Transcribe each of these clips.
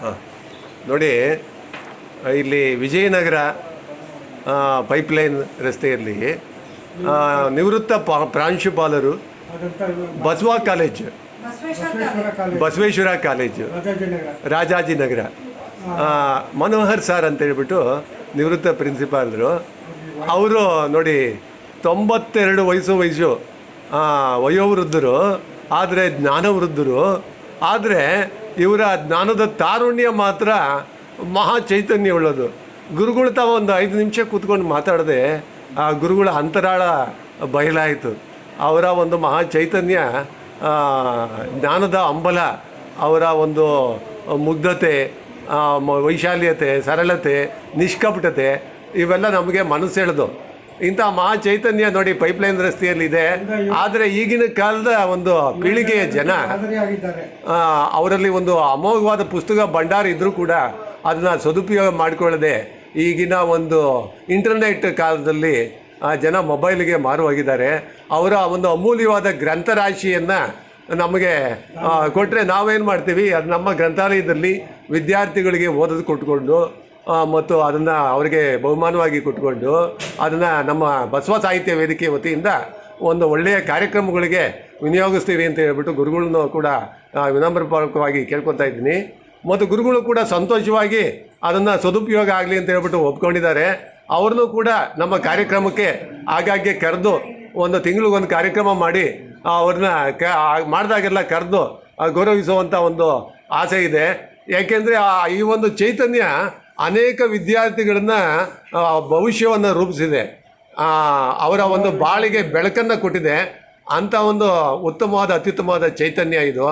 ಹಾಂ ನೋಡಿ, ಇಲ್ಲಿ ವಿಜಯನಗರ ಪೈಪ್ಲೈನ್ ರಸ್ತೆಯಲ್ಲಿ ನಿವೃತ್ತ ಪ್ರಾಂಶುಪಾಲರು Basava college, Basaveshwara college, Rajajinagar, Manohar sir ಅಂತ ಹೇಳ್ಬಿಟ್ಟು ನಿವೃತ್ತ ಪ್ರಿನ್ಸಿಪಾಲರು. ಅವರು ನೋಡಿ 92 ವಯಸ್ಸು ವಯೋವೃದ್ಧರು, ಆದರೆ ಜ್ಞಾನವೃದ್ಧರು. ಆದರೆ ಇವರ ಜ್ಞಾನದ ತಾರುಣ್ಯ ಮಾತ್ರ ಮಹಾ ಚೈತನ್ಯ ಉಳ್ಳದು. ಗುರುಗಳು ತಾವು ಒಂದು 5 ನಿಮಿಷ ಕೂತ್ಕೊಂಡು ಮಾತಾಡದೆ ಆ ಗುರುಗಳ ಅಂತರಾಳ ಬಯಲಾಯಿತು. ಅವರ ಒಂದು ಮಹಾ ಚೈತನ್ಯ, ಜ್ಞಾನದ ಅಂಬಲ, ಅವರ ಒಂದು ಮುಗ್ಧತೆ, ವೈಶಾಲ್ಯತೆ, ಸರಳತೆ, ನಿಷ್ಕಪಟತೆ ಇವೆಲ್ಲ ನಮಗೆ ಮನಸ್ಸೆಳೆದು. ಇಂಥ ಮಹಾ ಚೈತನ್ಯ ನೋಡಿ ಪೈಪ್ಲೈನ್ ರಸ್ತೆಯಲ್ಲಿದೆ. ಆದರೆ ಈಗಿನ ಕಾಲದ ಒಂದು ಪೀಳಿಗೆಯ ಜನ ಅವರಲ್ಲಿ ಒಂದು ಅಮೋಘವಾದ ಪುಸ್ತಕ ಭಂಡಾರ ಇದ್ದರೂ ಕೂಡ ಅದನ್ನು ಸದುಪಯೋಗ ಮಾಡಿಕೊಳ್ಳದೆ ಈಗಿನ ಒಂದು ಇಂಟರ್ನೆಟ್ ಕಾಲದಲ್ಲಿ ಜನ ಮೊಬೈಲಿಗೆ ಮಾರುವಾಗಿದ್ದಾರೆ. ಅವರ ಒಂದು ಅಮೂಲ್ಯವಾದ ಗ್ರಂಥರಾಶಿಯನ್ನು ನಮಗೆ ಕೊಟ್ಟರೆ ನಾವೇನು ಮಾಡ್ತೀವಿ, ಅದು ನಮ್ಮ ಗ್ರಂಥಾಲಯದಲ್ಲಿ ವಿದ್ಯಾರ್ಥಿಗಳಿಗೆ ಓದೋದು ಕೊಟ್ಕೊಂಡು ಮತ್ತು ಅದನ್ನು ಅವರಿಗೆ ಬಹುಮಾನವಾಗಿ ಕೊಟ್ಕೊಂಡು ಅದನ್ನು ನಮ್ಮ ಬಸವ ಸಾಹಿತ್ಯ ವೇದಿಕೆ ವತಿಯಿಂದ ಒಂದು ಒಳ್ಳೆಯ ಕಾರ್ಯಕ್ರಮಗಳಿಗೆ ವಿನಿಯೋಗಿಸ್ತೀವಿ ಅಂತ ಹೇಳ್ಬಿಟ್ಟು ಗುರುಗಳನ್ನು ಕೂಡ ವಿನಮ್ರಪೂರ್ವಕವಾಗಿ ಕೇಳ್ಕೊತಾ ಇದ್ದೀನಿ. ಮತ್ತು ಗುರುಗಳು ಕೂಡ ಸಂತೋಷವಾಗಿ ಅದನ್ನು ಸದುಪಯೋಗ ಆಗಲಿ ಅಂತ ಹೇಳ್ಬಿಟ್ಟು ಒಪ್ಕೊಂಡಿದ್ದಾರೆ. ಅವ್ರನ್ನೂ ಕೂಡ ನಮ್ಮ ಕಾರ್ಯಕ್ರಮಕ್ಕೆ ಆಗಾಗ್ಗೆ ಕರೆದು ಒಂದು ತಿಂಗಳಿಗೊಂದು ಕಾರ್ಯಕ್ರಮ ಮಾಡಿ ಅವ್ರನ್ನ ಮಾಡಿದಾಗೆಲ್ಲ ಕರೆದು ಗೌರವಿಸುವಂಥ ಒಂದು ಆಸೆ ಇದೆ. ಯಾಕೆಂದರೆ ಈ ಒಂದು ಚೈತನ್ಯ ಅನೇಕ ವಿದ್ಯಾರ್ಥಿಗಳನ್ನ ಭವಿಷ್ಯವನ್ನು ರೂಪಿಸಿದೆ, ಅವರ ಒಂದು ಬಾಳಿಗೆ ಬೆಳಕನ್ನು ಕೊಟ್ಟಿದೆ. ಅಂಥ ಒಂದು ಉತ್ತಮವಾದ ಅತ್ಯುತ್ತಮವಾದ ಚೈತನ್ಯ ಇದು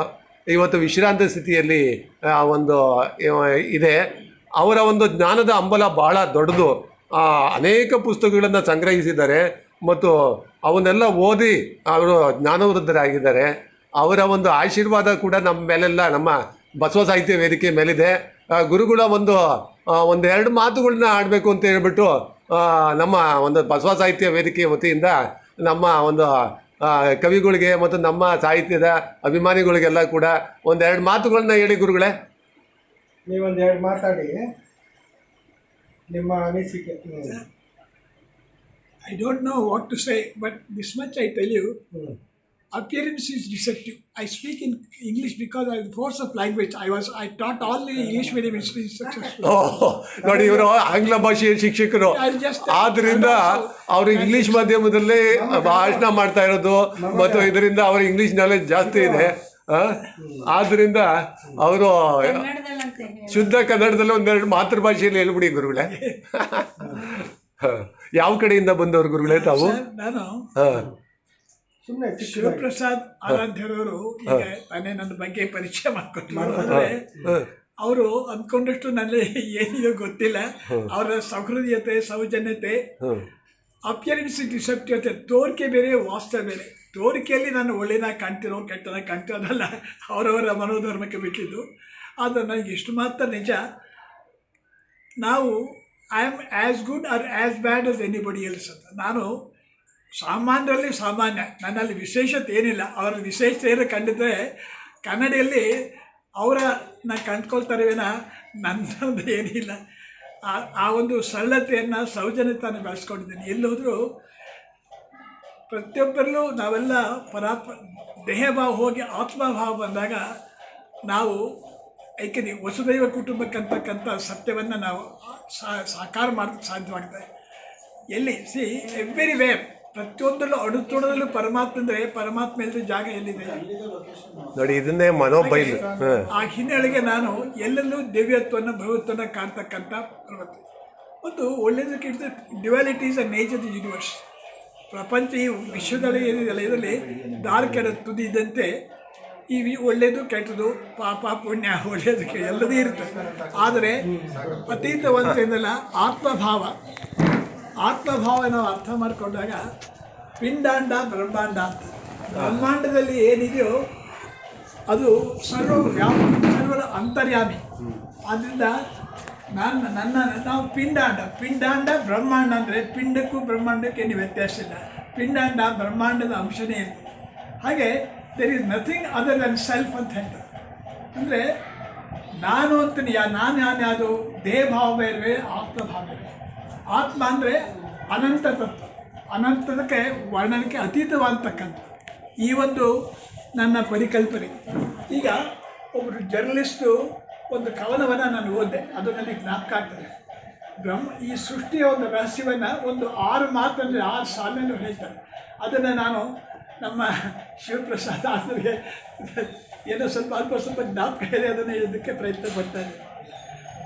ಇವತ್ತು ವಿಶ್ರಾಂತ ಸ್ಥಿತಿಯಲ್ಲಿ ಒಂದು ಇದೆ. ಅವರ ಒಂದು ಜ್ಞಾನದ ಅಂಬಲ ಬಹಳ ದೊಡ್ಡದು. ಅನೇಕ ಪುಸ್ತಕಗಳನ್ನು ಸಂಗ್ರಹಿಸಿದ್ದಾರೆ ಮತ್ತು ಅವನ್ನೆಲ್ಲ ಓದಿ ಅವರು ಜ್ಞಾನವೃದ್ಧರಾಗಿದ್ದಾರೆ. ಅವರ ಒಂದು ಆಶೀರ್ವಾದ ಕೂಡ ನಮ್ಮ ಮೇಲೆಲ್ಲ, ನಮ್ಮ ಬಸವ ಸಾಹಿತ್ಯ ವೇದಿಕೆ ಮೇಲಿದೆ. ಗುರುಗಳ ಒಂದೆರಡು ಮಾತುಗಳನ್ನ ಆಡಬೇಕು ಅಂತ ಹೇಳ್ಬಿಟ್ಟು ನಮ್ಮ ಒಂದು ಬಸವ ಸಾಹಿತ್ಯ ವೇದಿಕೆ ವತಿಯಿಂದ ನಮ್ಮ ಒಂದು ಕವಿಗಳಿಗೆ ಮತ್ತು ನಮ್ಮ ಸಾಹಿತ್ಯದ ಅಭಿಮಾನಿಗಳಿಗೆಲ್ಲ ಕೂಡ ಒಂದೆರಡು ಮಾತುಗಳನ್ನ ಹೇಳಿ ಗುರುಗಳೇ. ನೀವೊಂದೆರಡು ಮಾತಾಡಿ ನಿಮ್ಮ ಅನಿಸಿಕೆ. I don't know what to say, but this much I tell you. Appearance is deceptive. I speak in English because I force of language. I taught all the English medium institutions successfully. ನೋಡಿ, ಇವರು ಆಂಗ್ಲ ಭಾಷೆಯ ಶಿಕ್ಷಕರು, ಆದ್ರಿಂದ ಅವರು English ಮಾಧ್ಯಮದಲ್ಲೇ ಭಾಷಣ ಮಾಡ್ತಾ ಇರೋದು ಮತ್ತು ಇದರಿಂದ ಅವರ ಇಂಗ್ಲಿಷ್ ನಾಲೆಜ್ ಜಾಸ್ತಿ ಇದೆ. ಆದ್ರಿಂದ ಅವರು ಶುದ್ಧ ಕನ್ನಡದಲ್ಲಿ ಒಂದೆರಡು ಮಾತೃಭಾಷೆಯಲ್ಲಿ ಹೇಳ್ಬಿಡಿ ಗುರುಗಳೇ. ಯಾವ ಕಡೆಯಿಂದ ಬಂದವರು ಗುರುಗಳೇ ತಾವು? ನಾನು ಶಿವಪ್ರಸಾದ್ ಆರಾಧ್ಯರವರು ಈಗ ತಾನೇ ನನ್ನ ಬಗ್ಗೆ ಪರಿಚಯ ಮಾಡಿಕೊಟ್ರು. ಅವರು ಅಂದ್ಕೊಂಡಷ್ಟು ನನಗೆ ಏನಿದೆ ಗೊತ್ತಿಲ್ಲ. ಅವರ ಸಹೃದಯತೆ, ಸೌಜನ್ಯತೆ, ಅಪಿಯರೆನ್ಸ್ ಡಿಸೆಪ್ಟಿವ್, ತೋರಿಕೆ ಬೇರೆ, ವಾಸ್ತವ ಬೇರೆ. ತೋರಿಕೆಯಲ್ಲಿ ನಾನು ಒಳ್ಳೆಯದಾಗಿ ಕಾಣ್ತಿರೋ ಕೆಟ್ಟದಾಗಿ ಕಾಣ್ತಿರೋದಲ್ಲ, ಅವರವರ ಮನೋಧರ್ಮಕ್ಕೆ ಬಿಟ್ಟಿದ್ದು. ಆದರೆ ನನಗೆ ಇಷ್ಟು ಮಾತ್ರ ನಿಜ, ನಾವು I am as good or as bad as anybody else ಅಂತ. ನಾನು ಸಾಮಾನ್ಯರಲ್ಲಿ ಸಾಮಾನ್ಯ, ನನ್ನಲ್ಲಿ ವಿಶೇಷತೆ ಏನಿಲ್ಲ. ಅವರ ವಿಶೇಷತೆ ಕಂಡಿದ್ದರೆ ಕನ್ನಡಿಯಲ್ಲಿ ಅವರನ್ನ ಕಂಡ್ಕೊಳ್ತಾರೇನ, ನನ್ನದು ಏನಿಲ್ಲ. ಆ ಒಂದು ಸರಳತೆಯನ್ನು, ಸೌಜನ್ಯತೆಯನ್ನು ಬೆಳೆಸ್ಕೊಂಡಿದ್ದೀನಿ. ಎಲ್ಲೋದ್ರೂ ಪ್ರತಿಯೊಬ್ಬರಲ್ಲೂ ನಾವೆಲ್ಲ ದೇಹಭಾವ ಹೋಗಿ ಆತ್ಮಭಾವ ಬಂದಾಗ ನಾವು ಏಕೆಂದರೆ ವಸುದೈವ ಕುಟುಂಬಕ್ಕಂತಕ್ಕಂಥ ಸತ್ಯವನ್ನು ನಾವು ಸಾಕಾರ ಮಾಡೋದಕ್ಕೆ ಸಾಧ್ಯವಾಗ್ತದೆ. ಎಲ್ಲಿ ಎವ್ರಿ ವೇ, ಪ್ರತಿಯೊಂದರಲ್ಲೂ ಅಡುತೋಡದಲ್ಲೂ ಪರಮಾತ್ಮ ಅಂದರೆ ಪರಮಾತ್ಮ ಇಲ್ಲದ ಜಾಗ ಎಲ್ಲಿದೆ ನೋಡಿ, ಇದನ್ನೇ ಮನೋಬೈಲು. ಆ ಹಿನ್ನೆಲೆಗೆ ನಾನು ಎಲ್ಲೆಲ್ಲೂ ದಿವ್ಯತ್ವವನ್ನು, ಭವ್ಯತ್ವವನ್ನು ಕಾಣ್ತಕ್ಕಂಥ ಪ್ರವೃತ್ತಿ. ಒಂದು ಒಳ್ಳೆಯದಕ್ಕಿಂತ ಡ್ಯುಯಾಲಿಟೀಸ್ ಆ್ಯಂಡ್ ನೇಚರ್ ದಿ ಯೂನಿವರ್ಸ್. ಪ್ರಪಂಚ ಈ ವಿಶ್ವದೊಳಗೆ ಏನಿದೆಯಲ್ಲ, ಇದರಲ್ಲಿ ದಾರ್ಕೆಡ ತುದಿ ಇದ್ದಂತೆ ಈ ಒಳ್ಳೆಯದು ಕೆಟ್ಟದು, ಪಾಪ ಪುಣ್ಯ, ಒಳ್ಳೆಯದು ಎಲ್ಲದೂ ಇರುತ್ತೆ. ಆದರೆ ಅತೀತವಂತೆಂದಲ್ಲ, ಆತ್ಮಭಾವ ನಾವು ಅರ್ಥ ಮಾಡಿಕೊಂಡಾಗ ಪಿಂಡಾಂಡ ಬ್ರಹ್ಮಾಂಡ ಅಂತ. ಬ್ರಹ್ಮಾಂಡದಲ್ಲಿ ಏನಿದೆಯೋ ಅದು ಸರ್ವರ ಅಂತರ್ಯಾಮಿ. ಆದ್ದರಿಂದ ನಾವು ಪಿಂಡಾಂಡ ಬ್ರಹ್ಮಾಂಡ ಅಂದರೆ ಪಿಂಡಕ್ಕೂ ಬ್ರಹ್ಮಾಂಡಕ್ಕೆ ಏನು ವ್ಯತ್ಯಾಸ ಇಲ್ಲ. ಪಿಂಡಾಂಡ ಬ್ರಹ್ಮಾಂಡದ ಅಂಶನೇ ಇದೆ. ಹಾಗೆ there is nothing other than self ಅಂತ ಹೇಳ್ತಾರೆ. ಅಂದರೆ ನಾನು ಅಂತೀನಿ ನಾನು ಯಾವುದು ದೇಹ ಭಾವ ಬೇರೆ ಆತ್ಮಭಾವ ಬೇರೆ. ಆತ್ಮ ಅಂದರೆ ಅನಂತ ತತ್ವ, ಅನಂತದಕ್ಕೆ ವರ್ಣನಕ್ಕೆ ಅತೀತವಾಗತಕ್ಕಂಥ ಈ ಒಂದು ನನ್ನ ಪರಿಕಲ್ಪನೆ. ಈಗ ಒಬ್ಬರು ಜರ್ನಲಿಸ್ಟು ಒಂದು ಕವನವನ್ನು ನಾನು ಓದಿದೆ, ಅದು ನನಗೆ ಜ್ಞಾಪಕ ಆಗ್ತದೆ. ಈ ಸೃಷ್ಟಿಯ ಒಂದು ರಹಸ್ಯವನ್ನು ಒಂದು 6 ಮಾತಲ್ಲಿ 6 ಸಾಲಿನಲ್ಲಿ ಹೇಳ್ತಾರೆ. ಅದನ್ನು ನಾನು ನಮ್ಮ ಶಿವಪ್ರಸಾದ್ ಅವರಿಗೆ ಏನೋ ಸ್ವಲ್ಪ ಜ್ಞಾಪಕ ಇದೆ, ಅದನ್ನು ಹೇಳೋದಕ್ಕೆ ಪ್ರಯತ್ನ ಪಡ್ತಾರೆ.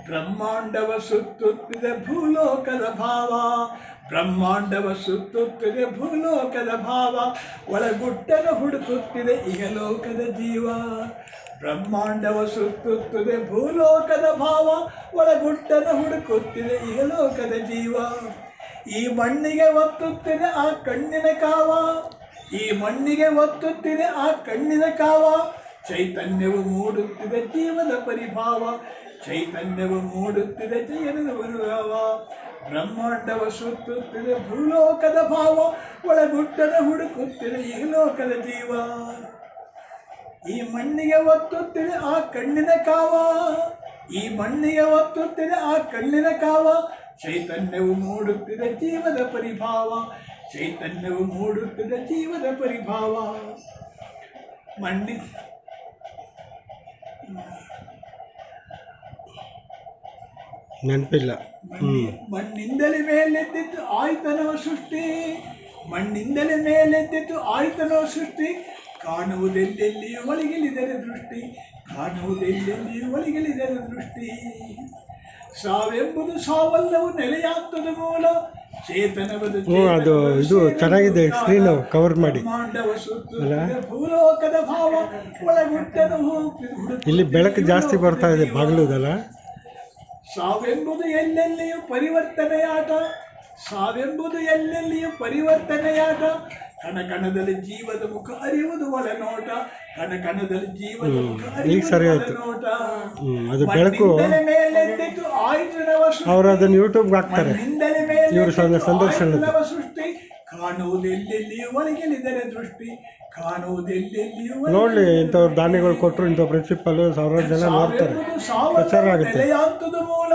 ಬ್ರಹ್ಮಾಂಡವ ಸುತ್ತುತ್ತಿದೆ ಭೂಲೋಕದ ಭಾವ, ಬ್ರಹ್ಮಾಂಡವ ಸುತ್ತುತ್ತಿದೆ ಭೂಲೋಕದ ಭಾವ, ಒಳಗುಟ್ಟನ್ನು ಹುಡುಕುತ್ತಿದೆ ಇಹಲೋಕದ ಜೀವ. ಬ್ರಹ್ಮಾಂಡವ ಸುತ್ತುತ್ತಿದೆ ಭೂಲೋಕದ ಭಾವ, ಒಳಗುಟ್ಟನ್ನು ಹುಡುಕುತ್ತಿದೆ ಇಹಲೋಕದ ಜೀವ. ಈ ಮಣ್ಣಿಗೆ ಒತ್ತುತ್ತಿದೆ ಆ ಕಣ್ಣಿನ ಕಾವ, ಈ ಮಣ್ಣಿಗೆ ಒತ್ತುತ್ತಿದೆ ಆ ಕಣ್ಣಿನ ಕಾವ, ಚೈತನ್ಯವು ಮೂಡುತ್ತಿದೆ ಜೀವದ ಪರಿಭಾವ, ಚೈತನ್ಯವು ಮೂಡುತ್ತಿದೆ ಜೀವನದ ಪರಿಭಾವ. ಬ್ರಹ್ಮಾಂಡವ ಸುತ್ತುತ್ತಿದೆ ಭೂಲೋಕದ ಭಾವ, ಒಳಗುಟ್ಟನ ಹುಡುಕುತ್ತಿದೆ ಇಹಲೋಕದ ಜೀವ. ಈ ಮಣ್ಣಿಗೆ ಒತ್ತುತ್ತಿದೆ ಆ ಕಣ್ಣಿನ ಕಾವ, ಈ ಮಣ್ಣಿಗೆ ಒತ್ತುತ್ತಿದೆ ಆ ಕಣ್ಣಿನ ಕಾವ, ಚೈತನ್ಯವು ಮೂಡುತ್ತಿದೆ ಜೀವದ ಪರಿಭಾವ, ಚೈತನ್ಯವು ಮೂಡುತ್ತಿದೆ ಜೀವದ ಪರಿಭಾವ. ನೆನಪಿಲ್ಲ. ಮಣ್ಣಿಂದಲೇ ಮೇಲೆದ್ದಿತ್ತು ಆಯ್ತನವ ಸೃಷ್ಟಿ, ಮಣ್ಣಿಂದಲೇ ಮೇಲೆದ್ದಿತ್ತು ಆಯ್ತನವ ಸೃಷ್ಟಿ, ಕಾಣುವುದೆಲ್ಲೆಲ್ಲಿಯೂ ಒಳಗಿಳಿದರೆ ದೃಷ್ಟಿ, ಕಾಣುವುದೆಲ್ಲೆಲ್ಲಿಯೂ ಒಳಗಿಳಿದರೆ ದೃಷ್ಟಿ. ಸಾವೆಂಬುದು ಸಾವಲ್ಲವು ನೆಲೆಯಾಗ್ತದ ಮೂಲ, ಚೇತನವದು ಅದು ಇದು ಚೆನ್ನಾಗಿದೆ, ಸ್ಕ್ರೀನ್ ಕವರ್ ಮಾಡಿ. ಭೂಲೋಕದ ಭಾವ ಒಳಗುಟ್ಟನು ಇಲ್ಲಿ ಬೆಳಕು ಜಾಸ್ತಿ ಬರ್ತಾ ಇದೆ ಬಾಗಿಲುದಲ್ಲ. ಸಾವೆಂಬುದು ಎಲ್ಲೆಲ್ಲಿಯೂ ಪರಿವರ್ತನೆಯಾಟ, ಸಾವೆಂಬುದು ಎಲ್ಲೆಲ್ಲಿಯೂ ಪರಿವರ್ತನೆಯಾಟ, ಕಣಕಣದಲ್ಲಿ ಜೀವದ ಮುಖ ಅರಿಯುವುದು ಒಳನೋಟ, ಕಣಕಣದಲ್ಲಿ ಜೀವದ ಮುಖ ಅರಿಯುವುದು ಒಳನೋಟ. ಅದು ಬೆಳಕು ಮೇಲೆದ್ದಿತು ಆಯ್ತನವ ಅವರು ಅದನ್ನು ಯೂಟ್ಯೂಬ್ಗೆ ಹಾಕ್ತಾರೆ, ಇವರು ಸಂದರ್ಶನ ಸೃಷ್ಟಿ, ಕಾಣುವುದೆಲ್ಲೆಲ್ಲಿಯೂ ಒಳಗಿಳಿದರೆ ದೃಷ್ಟಿ, ಕಾಣುವುದೆಲ್ಲೆಲ್ಲಿಯೂ ನೋಡ್ಲಿ. ಇಂಥವ್ರು ದಾನಿಗಳು ಕೊಟ್ಟರು, ಇಂಥ ಪ್ರಿನ್ಸಿಪಲ್ 1000 ಜನ ನೋಡ್ತಾರೆ, ಪ್ರಚಾರ ಆಗುತ್ತೆ. ನೆಲೆಯಾಂತದ ಮೂಲ,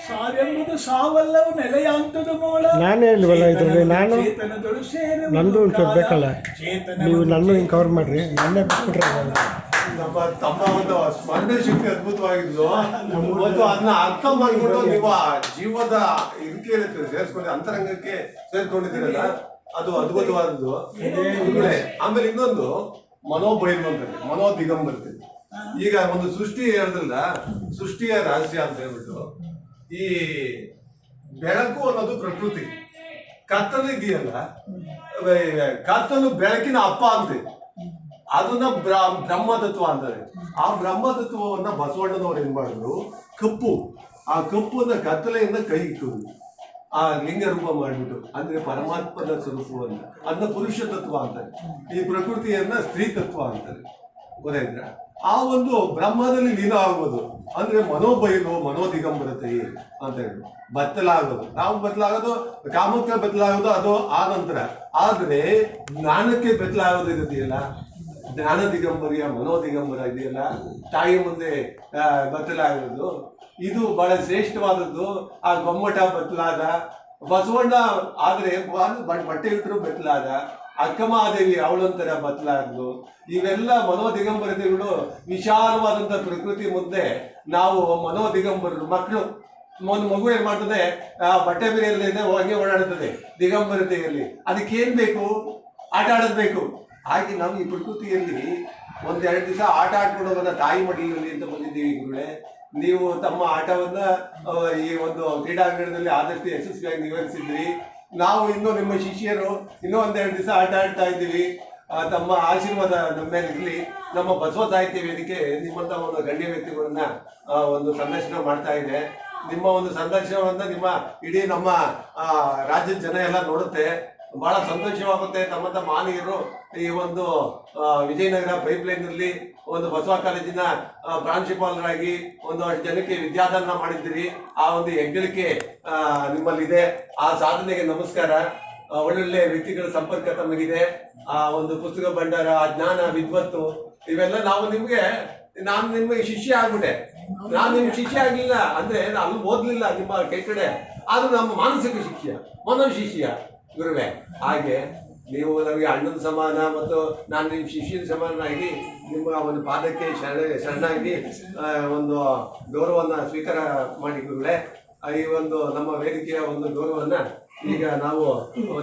ಸಾವೆಂಬುದು ಸಾವಲ್ಲವು ನೆಲೆಯಾಂತದ ಮೂಲ. ನಾನೇ ಇಲ್ವಲ್ಲ ಇದರಲ್ಲಿ, ನಾನು ನಂದು ಒಂಚೂರು ಬೇಕಲ್ಲ, ನೀವು ನನ್ನ ಹಿಂಗೆ ಕವರ್ ಮಾಡ್ರಿ, ನನ್ನೇ ಬಿಟ್ಬಿಟ್ರೆ. ನಮ್ಮ ತಮ್ಮ ಒಂದು ಸ್ಮರಣೆ ಶಕ್ತಿ ಅದ್ಭುತವಾಗಿದ್ದು, ಮತ್ತು ಅದನ್ನ ಅರ್ಥ ಮಾಡಿಕೊಂಡು ನೀವು ಆ ಜೀವದ ಇದಕ್ಕೆ ಸೇರಿಸ್ಕೊಂಡು ಅಂತರಂಗಕ್ಕೆ ಸೇರ್ಕೊಂಡಿದ್ದೀರಲ್ಲ, ಅದು ಅದ್ಭುತವಾದದ್ದು. ಆಮೇಲೆ ಇನ್ನೊಂದು ಮನೋಭೈರವ ಅಂತಾರೆ, ಮನೋದಿಗಂಬರ್ತೆ. ಈಗ ಒಂದು ಸೃಷ್ಟಿ ಹೇಳಿದ್ರಲ್ಲ, ಸೃಷ್ಟಿಯ ರಹಸ್ಯ ಅಂತ ಹೇಳ್ಬಿಟ್ಟು, ಈ ಬೆಳಕು ಅನ್ನೋದು ಪ್ರಕೃತಿ, ಕತ್ತಲು ಇದೆಯಲ್ಲ, ಕತ್ತಲು ಬೆಳಕಿನ ಅಪ್ಪ ಅಂತೆ, ಅದನ್ನ ಬ್ರಹ್ಮತತ್ವ ಅಂತಾರೆ. ಆ ಬ್ರಹ್ಮತತ್ವವನ್ನ ಬಸವಣ್ಣನವ್ರು ಏನ್ ಮಾಡಿದ್ರು, ಕಪ್ಪು, ಆ ಕಪ್ಪನ್ನ ಕತ್ತಲೆಯಿಂದ ಕೈ ಇಟ್ಟರು, ಆ ಲಿಂಗ ರೂಪ ಮಾಡಿಬಿಟ್ಟು, ಅಂದ್ರೆ ಪರಮಾತ್ಮನ ಸ್ವರೂಪವನ್ನ, ಅದನ್ನ ಪುರುಷ ತತ್ವ ಅಂತಾರೆ, ಈ ಪ್ರಕೃತಿಯನ್ನ ಸ್ತ್ರೀ ತತ್ವ ಅಂತಾರೆ. ಗೊತ್ತಾಯ್ತ್ರ? ಆ ಒಂದು ಬ್ರಹ್ಮದಲ್ಲಿ ಲೀನ ಆಗೋದು ಅಂದ್ರೆ ಮನೋದಿಗಂಬರತೆ ಅಂತ ಹೇಳಿ ಬತ್ತಲಾಗೋದು. ನಾವು ಬದಲಾಗೋದು, ಕಾಮಕ್ಕೆ ಬದಲಾಗೋದು ಅದು ಆ ನಂತರ. ಆದ್ರೆ ಜ್ಞಾನಕ್ಕೆ ಬದಲಾಗೋದು ಇದೆಯಲ್ಲ, ಜ್ಞಾನ ದಿಗಂಬರಿಯ ಮನೋದಿಗಂಬರ ಇದೆಯಲ್ಲ, ತಾಯಿ ಮುಂದೆ ಬದಲಾಗೋದು, ಇದು ಬಹಳ ಶ್ರೇಷ್ಠವಾದದ್ದು. ಆ ಗೊಮ್ಮಟ ಬದಲಾದ, ಬಸವಣ್ಣ ಆದ್ರೆ ಬಟ್ಟೆ ಇಟ್ಟರು ಬದಲಾದ, ಅಕ್ಕಮಹಾದೇವಿ ಅವಳೊಂಥರ ಬದಲಾದ್ರು. ಇವೆಲ್ಲ ಮನೋದಿಗಂಬರತೆಗಳು ವಿಶಾಲವಾದಂಥ ಪ್ರಕೃತಿ ಮುಂದೆ ನಾವು ಮನೋದಿಗಂಬರರು. ಮಕ್ಕಳು, ಒಂದು ಮಗು ಏನ್ ಮಾಡ್ತದೆ, ಬಟ್ಟೆ ಬೇರೆಯಲ್ಲಿ ಹಂಗೆ ಓಡಾಡುತ್ತದೆ ದಿಗಂಬರತೆಯಲ್ಲಿ. ಅದಕ್ಕೇನ್ ಬೇಕು? ಆಟ ಆಡೋದು ಬೇಕು. ಹಾಗೆ ನಾವು ಈ ಪ್ರಕೃತಿಯಲ್ಲಿ 1-2 ದಿವಸ ಆಟ ಆಡ್ಕೊಂಡು ತಾಯಿ ಮಡಿಲಲ್ಲಿ ಅಂತ ಬಂದಿದ್ದೀವಿ ಗುರುಗಳೇ. ನೀವು ತಮ್ಮ ಆಟವನ್ನ ಈ ಒಂದು ಕ್ರೀಡಾಂಗಣದಲ್ಲಿ ಆದಷ್ಟು ಯಶಸ್ವಿಯಾಗಿ ನಿರ್ವಹಿಸಿದ್ರಿ. ನಾವು ಇನ್ನು ನಿಮ್ಮ ಶಿಷ್ಯರು ಇನ್ನೂ 1-2 ದಿವಸ ಆಟ ಆಡ್ತಾ ಇದ್ದೀವಿ. ತಮ್ಮ ಆಶೀರ್ವಾದ ನಮ್ಮ ಮೇಲೆ ಇರಲಿ. ನಮ್ಮ ಬಸವ ಸಾಹಿತ್ಯ ವೇದಿಕೆ ನಿಮ್ಮಂತ ಒಂದು ಗಣ್ಯ ವ್ಯಕ್ತಿಗಳನ್ನ ಒಂದು ಸಂದರ್ಶನ ಮಾಡ್ತಾ ಇದೆ. ನಿಮ್ಮ ಒಂದು ಸಂದರ್ಶನವನ್ನ ನಿಮ್ಮ ಇಡೀ ನಮ್ಮ ರಾಜ್ಯದ ಜನ ಎಲ್ಲ ನೋಡುತ್ತೆ, ಬಹಳ ಸಂತೋಷವಾಗುತ್ತೆ. ತಮ್ಮಂತ ಮಾನವೀಯರು ಈ ಒಂದು ವಿಜಯನಗರ ಪೈಪ್ಲೈನ್ ನಲ್ಲಿ ಒಂದು ಬಸವ ಕಾಲೇಜಿನ ಪ್ರಾಂಶುಪಾಲರಾಗಿ ಒಂದು ಜನಕ್ಕೆ ವಿದ್ಯಾದಾನ ಮಾಡಿದ್ದೀರಿ. ಆ ಒಂದು ಹೆಗ್ಗಳಿಕೆ ನಿಮ್ಮಲ್ಲಿದೆ. ಆ ಸಾಧನೆಗೆ ನಮಸ್ಕಾರ. ಒಳ್ಳೊಳ್ಳೆ ವ್ಯಕ್ತಿಗಳ ಸಂಪರ್ಕ ತಮಗಿದೆ. ಆ ಒಂದು ಪುಸ್ತಕ ಭಂಡಾರ, ಜ್ಞಾನ, ವಿದ್ವತ್ತು, ಇವೆಲ್ಲ ನಾವು ನಾನು ನಿಮಗೆ ಶಿಷ್ಯ ಆಗ್ಬಿಟ್ಟೆ. ನಾನು ನಿಮ್ಮ ಶಿಷ್ಯ ಆಗಲಿಲ್ಲ ಅಂದ್ರೆ ನಾನು ಅಲ್ಲಿ ಓದಲಿಲ್ಲ ನಿಮ್ಮ ಕೈ ಕಡೆ, ಆದ್ರೂ ನಮ್ಮ ಮಾನಸಿಕ ಶಿಷ್ಯ, ಮನೋಶಿಷ್ಯ ಗುರುವೇ. ಹಾಗೆ ನೀವು ನನಗೆ ಅಣ್ಣನ ಸಮಾನ ಮತ್ತು ನಾನು ನಿಮ್ಮ ಶಿಷ್ಯನ ಸಮಾನನಾಗಿ ನಿಮ್ಮ ಒಂದು ಪಾದಕ್ಕೆ ಶರಣಾಗಿ ಒಂದು ಗೌರವವನ್ನು ಸ್ವೀಕಾರ ಮಾಡಿ ಗುರುಗಳೇ. ಈ ಒಂದು ನಮ್ಮ ವೇದಿಕೆಯ ಒಂದು ಗೌರವವನ್ನು ಈಗ ನಾವು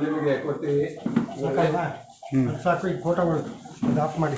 ನಿಮಗೆ ಕೊಡ್ತೀವಿ. ಸಾಕು, ಈಗ ಫೋಟೋ ಅದು ಆಫ್ ಮಾಡಿ.